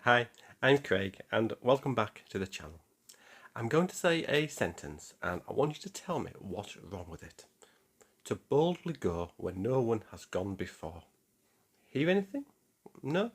Hi, I'm Craig and welcome back to the channel. I'm going to say a sentence and I want you to tell me what's wrong with it. To boldly go where no one has gone before. Hear anything? No?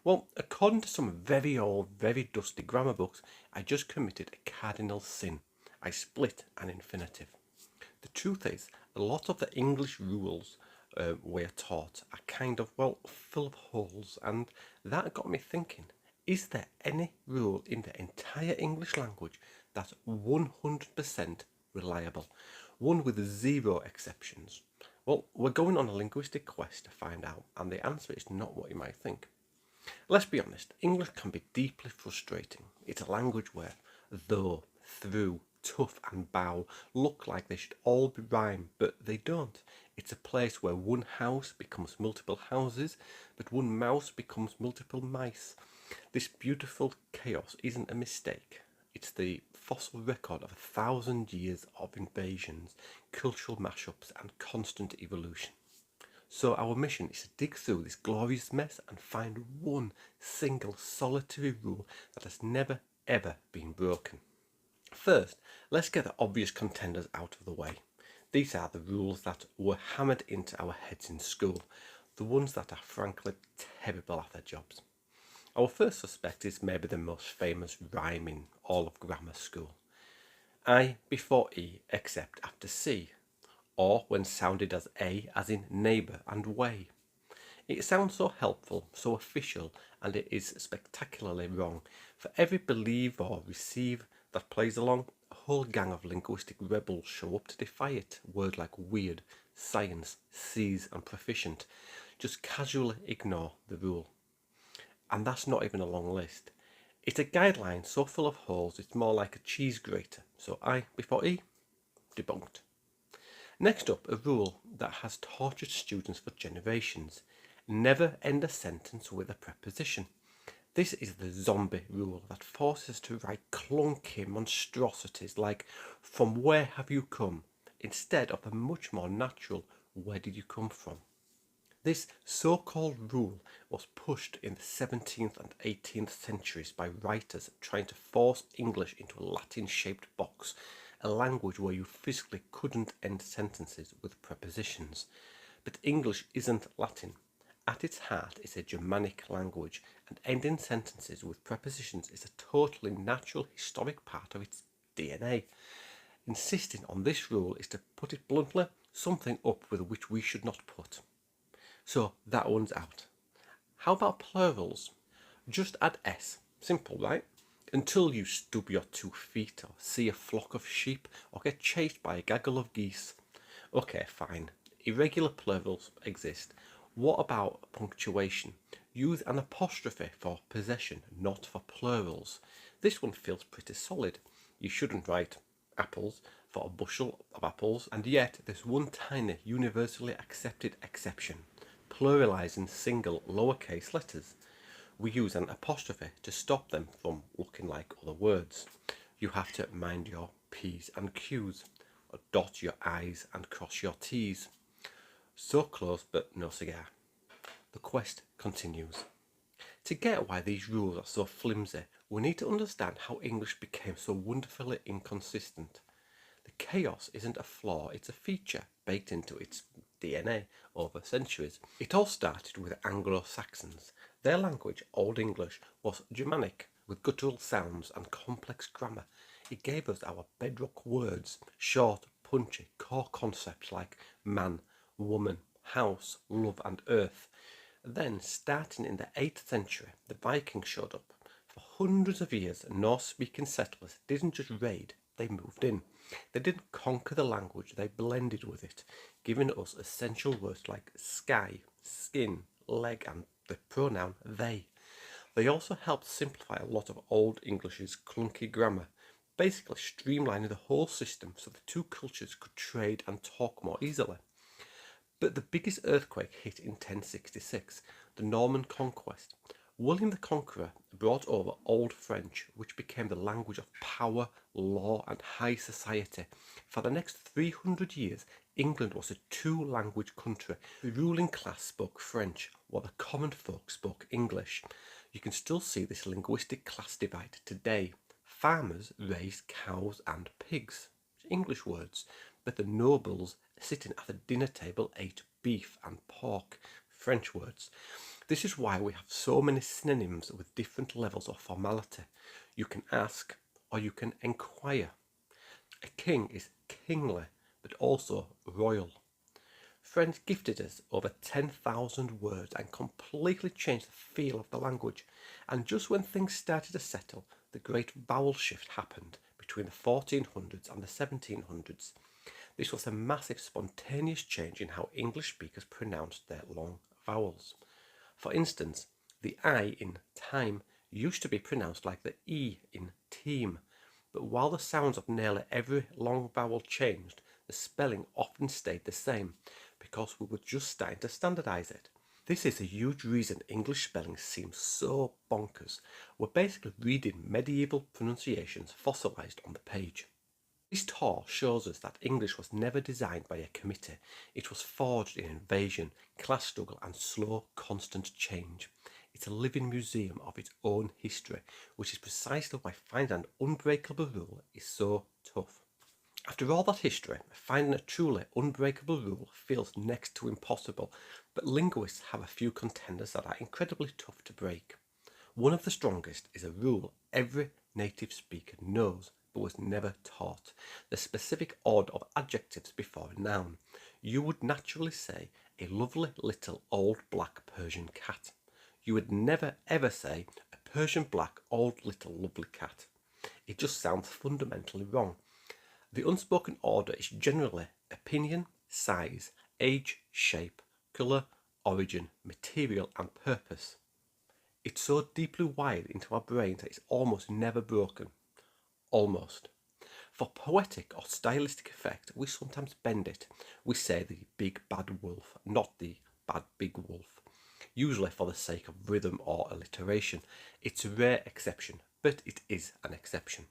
Well, according to some very old, very dusty grammar books, I just committed a cardinal sin. I split an infinitive. The truth is, a lot of the English rules we're taught are kind of, well, full of holes, and that got me thinking, is there any rule in the entire English language that's 100% reliable? One with zero exceptions? Well, we're going on a linguistic quest to find out, and the answer is not what you might think. Let's be honest, English can be deeply frustrating. It's a language where though, through, tough and bow look like they should all be rhyme, but they don't. It's a place where one house becomes multiple houses, but one mouse becomes multiple mice. This beautiful chaos isn't a mistake. It's the fossil record of 1,000 years of invasions, cultural mashups, and constant evolution. So our mission is to dig through this glorious mess and find one single solitary rule that has never ever been broken. First, let's get the obvious contenders out of the way. These are the rules that were hammered into our heads in school, the ones that are frankly terrible at their jobs. Our first suspect is maybe the most famous rhyme in all of grammar school. I before E except after C, or when sounded as A as in neighbour and way. It sounds so helpful, so official, and it is spectacularly wrong. For every believe or receive that plays along, a whole gang of linguistic rebels show up to defy it. Words like weird, science, seize, and proficient just casually ignore the rule. And that's not even a long list. It's a guideline so full of holes it's more like a cheese grater. So I before E, debunked. Next up, a rule that has tortured students for generations. Never end a sentence with a preposition. This is the zombie rule that forces us to write clunky monstrosities like "From where have you come?" instead of the much more natural "Where did you come from?" This so-called rule was pushed in the 17th and 18th centuries by writers trying to force English into a Latin-shaped box, a language where you physically couldn't end sentences with prepositions. But English isn't Latin. At its heart, it's a Germanic language, and ending sentences with prepositions is a totally natural historic part of its DNA. Insisting on this rule is, to put it bluntly, something up with which we should not put. So that one's out. How about plurals? Just add S. Simple, right? Until you stub your 2 feet or see a flock of sheep or get chased by a gaggle of geese. Okay, fine. Irregular plurals exist. What about punctuation? Use an apostrophe for possession, not for plurals. This one feels pretty solid. You shouldn't write apples for a bushel of apples, and yet there's one tiny universally accepted exception: pluralizing single lowercase letters. We use an apostrophe to stop them from looking like other words. You have to mind your P's and Q's, or dot your I's and cross your T's. So close, but no cigar. The quest continues. To get why these rules are so flimsy, we need to understand how English became so wonderfully inconsistent. The chaos isn't a flaw, it's a feature baked into its DNA over centuries. It all started with Anglo-Saxons. Their language, Old English, was Germanic, with guttural sounds and complex grammar. It gave us our bedrock words, short, punchy, core concepts like man, woman, house, love and earth. Then, starting in the 8th century, the Vikings showed up. For hundreds of years, Norse-speaking settlers didn't just raid, they moved in. They didn't conquer the language, they blended with it, giving us essential words like sky, skin, leg, and the pronoun they. They also helped simplify a lot of Old English's clunky grammar, basically streamlining the whole system so the two cultures could trade and talk more easily. But the biggest earthquake hit in 1066, the Norman conquest. William the Conqueror brought over Old French, which became the language of power, law, and high society. For the next 300 years, England was a two-language country. The ruling class spoke French, while the common folk spoke English. You can still see this linguistic class divide today. Farmers raised cows and pigs, English words, but the nobles sitting at the dinner table ate beef and pork, French words. This is why we have so many synonyms with different levels of formality. You can ask or you can enquire. A king is kingly, but also royal. French gifted us over 10,000 words and completely changed the feel of the language. And just when things started to settle, the great vowel shift happened between the 1400s and the 1700s. This was a massive spontaneous change in how English speakers pronounced their long vowels. For instance, the I in time used to be pronounced like the E in team, but while the sounds of nearly every long vowel changed, the spelling often stayed the same because we were just starting to standardise it. This is a huge reason English spelling seems so bonkers. We're basically reading medieval pronunciations fossilised on the page. This tour shows us that English was never designed by a committee. It was forged in invasion, class struggle and slow, constant change. It's a living museum of its own history, which is precisely why finding an unbreakable rule is so tough. After all that history, finding a truly unbreakable rule feels next to impossible, but linguists have a few contenders that are incredibly tough to break. One of the strongest is a rule every native speaker knows but was never taught: the specific order of adjectives before a noun. You would naturally say a lovely little old black Persian cat. You would never ever say a Persian black old little lovely cat. It just sounds fundamentally wrong. The unspoken order is generally opinion, size, age, shape, colour, origin, material and purpose. It's so deeply wired into our brains that it's almost never broken. Almost. For poetic or stylistic effect, we sometimes bend it. We say the big bad wolf, not the bad big wolf, usually for the sake of rhythm or alliteration. It's a rare exception, but it is an exception.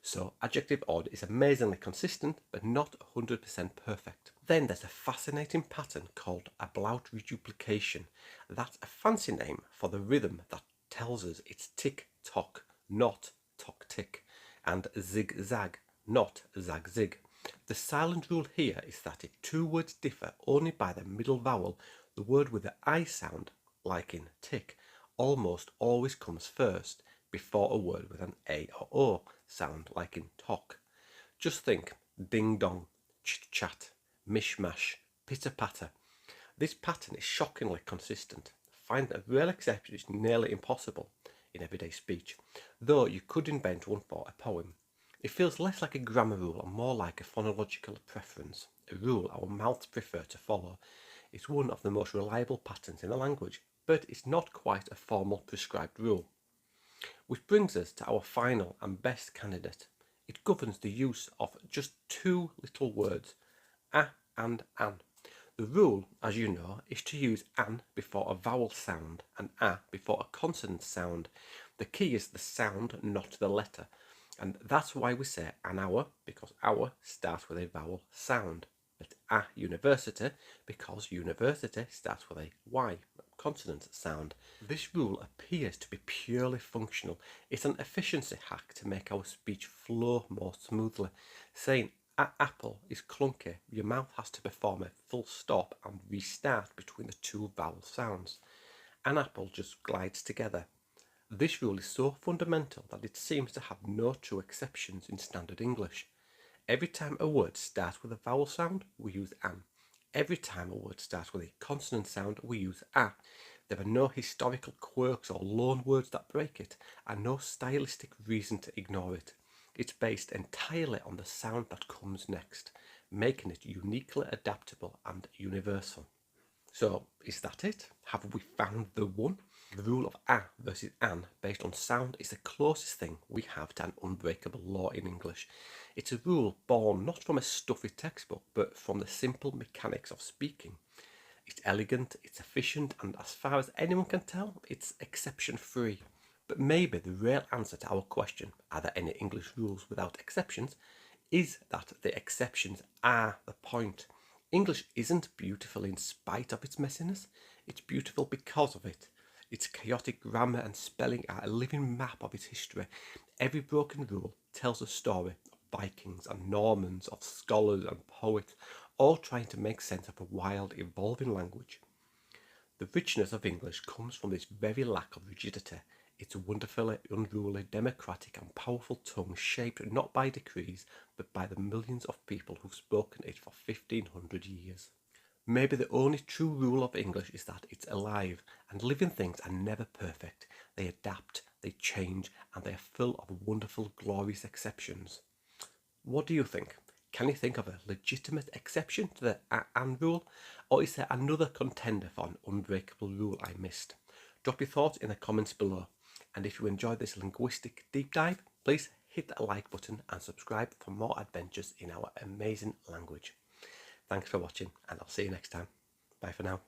So adjective order is amazingly consistent, but not 100% perfect. Then there's a fascinating pattern called ablaut reduplication. That's a fancy name for the rhythm that tells us it's tick-tock, not tock-tick, and zig-zag, not zag-zig. The silent rule here is that if two words differ only by the middle vowel, the word with the I sound, like in tick, almost always comes first, before a word with an A or O sound, like in talk. Just think ding-dong, chit-chat, mish-mash, pitter-patter. This pattern is shockingly consistent. Finding a real exception is nearly impossible in everyday speech, though you could invent one for a poem. It feels less like a grammar rule and more like a phonological preference, a rule our mouths prefer to follow. It's one of the most reliable patterns in the language, but it's not quite a formal prescribed rule. Which brings us to our final and best candidate. It governs the use of just two little words, a and an. The rule, as you know, is to use an before a vowel sound and a before a consonant sound. The key is the sound, not the letter. And that's why we say an hour, because hour starts with a vowel sound. But a university, because university starts with a y, consonant sound. This rule appears to be purely functional. It's an efficiency hack to make our speech flow more smoothly. Saying a apple is clunky. Your mouth has to perform a full stop and restart between the two vowel sounds. An apple just glides together. This rule is so fundamental that it seems to have no true exceptions in standard English. Every time a word starts with a vowel sound, we use an. Every time a word starts with a consonant sound, we use a. There are no historical quirks or loan words that break it, and no stylistic reason to ignore it. It's based entirely on the sound that comes next, making it uniquely adaptable and universal. So, is that it? Have we found the one? The rule of a versus an based on sound is the closest thing we have to an unbreakable law in English. It's a rule born not from a stuffy textbook, but from the simple mechanics of speaking. It's elegant, it's efficient, and as far as anyone can tell, it's exception free. But maybe the real answer to our question, are there any English rules without exceptions, is that the exceptions are the point. English isn't beautiful in spite of its messiness, it's beautiful because of it. Its chaotic grammar and spelling are a living map of its history. Every broken rule tells a story of Vikings and Normans, of scholars and poets, all trying to make sense of a wild, evolving language. The richness of English comes from this very lack of rigidity, its wonderfully unruly, democratic and powerful tongue shaped not by decrees but by the millions of people who've spoken it for 1500 years. Maybe the only true rule of English is that it's alive, and living things are never perfect. They adapt, they change, and they are full of wonderful, glorious exceptions. What do you think? Can you think of a legitimate exception to the "and" rule? Or is there another contender for an unbreakable rule I missed? Drop your thoughts in the comments below. And if you enjoyed this linguistic deep dive, please hit that like button and subscribe for more adventures in our amazing language. Thanks for watching, and I'll see you next time. Bye for now.